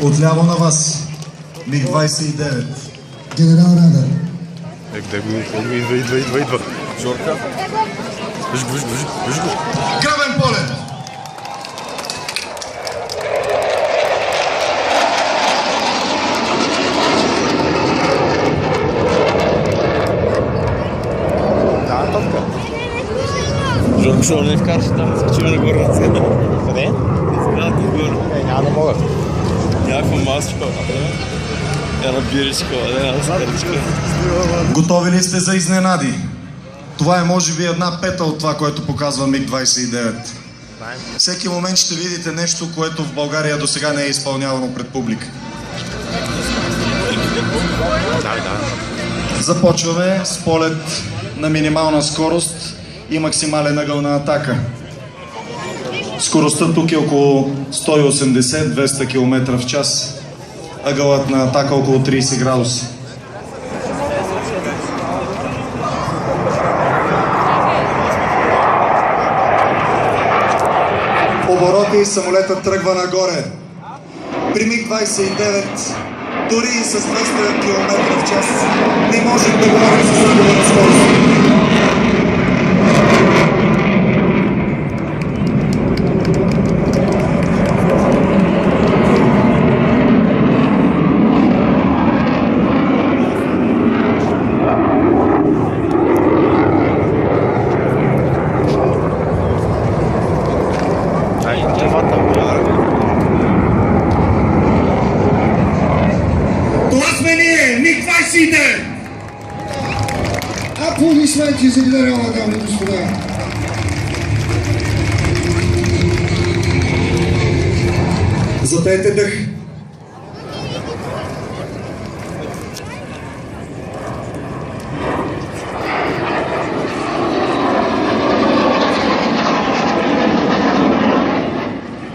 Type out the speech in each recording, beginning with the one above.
Отляво на вас, МиГ-29. Генерал Радев. Идва. Жорка. Виж го. Грабен полет! Жорка, защо не вкараш там, скачим на горната. Къде? Изградата отгоре. Няма да мога. Някаква масочка. Една биричка, една скаричка. Готови ли сте за изненади? Това е може би 1/5 от това, което показва МиГ-29. Всеки момент ще видите нещо, което в България до сега не е изпълнявано пред публика. Започваме с полет на минимална скорост и максимален ъгъл на атака. Скоростта тук е около 180-200 км в час. Ъгълът на атака около 30 градуса. Обороти и самолетът тръгва нагоре. При МиГ-29 дори и с 200 км в час не можем да говорим за загуба на скорост. Това сме ние, МиГ-29! Аплодисменти за генерала, дами и господа. Затейте дъх.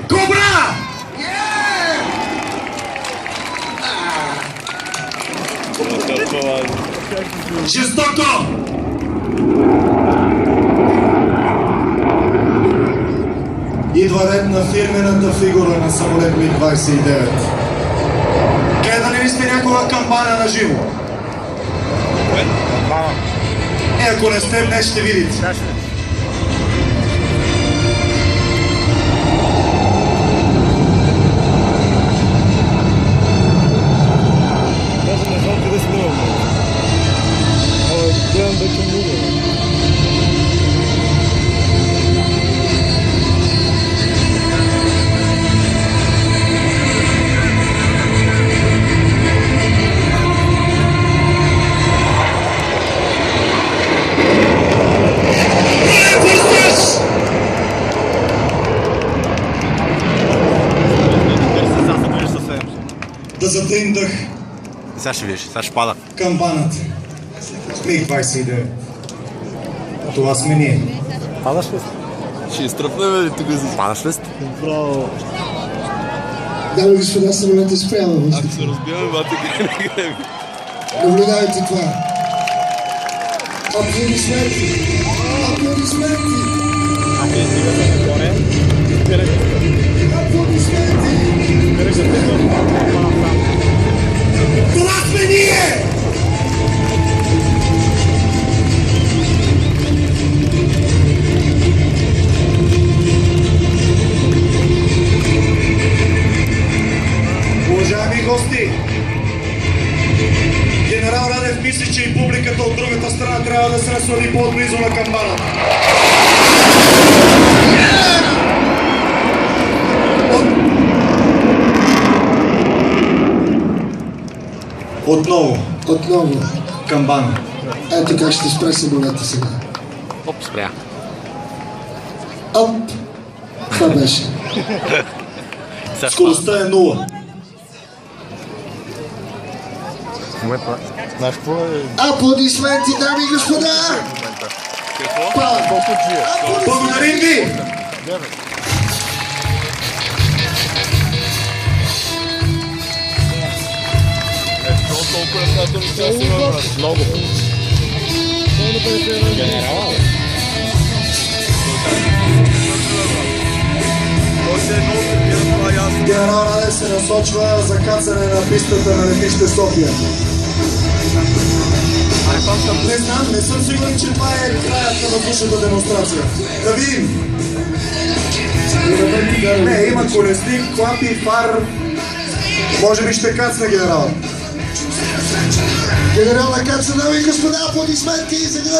Кобра! Жестоко! Идва ред на фирмената фигура на самолет МиГ-29. Гледали ли сте някога камбана на живо? Ако не сте, днес ще видите. Да затаим дъх. Сега ще видиш, сега ще пада. Камбаната. МиГ-29. Това сме ние. Падаш ли? Ще изтръпнем ли тук за... Падаш ли? Браво. Дами и господа, самолет е спрямо. Ако се разбиваме, бате грем. Наблюдайте това. Аплодисменти! Аплодисменти! Аплодисменти! Това сме ние! Уважаеми гости, генерал Радев мисли, че и публиката от другата страна трябва да се наслади по-близо на камбаната. Отново. Камбана. Ето как ще спре самолета сега. Оп, спря. Оп! Това беше. Скоростта е 0. Знаеш какво е? Аплодисменти, дами и господа! Благодарим ви! Много. Генерал. Генерал Радев се насочва за кацане на пистата на летище София. Не знам, не съм сигурен, че това е краят на въздушната демонстрация. Да видим! Не, има колесник, клапи, фар. Може би ще кацне генерал. Генерал на каца, дами и господа, аплодисменти за генерал!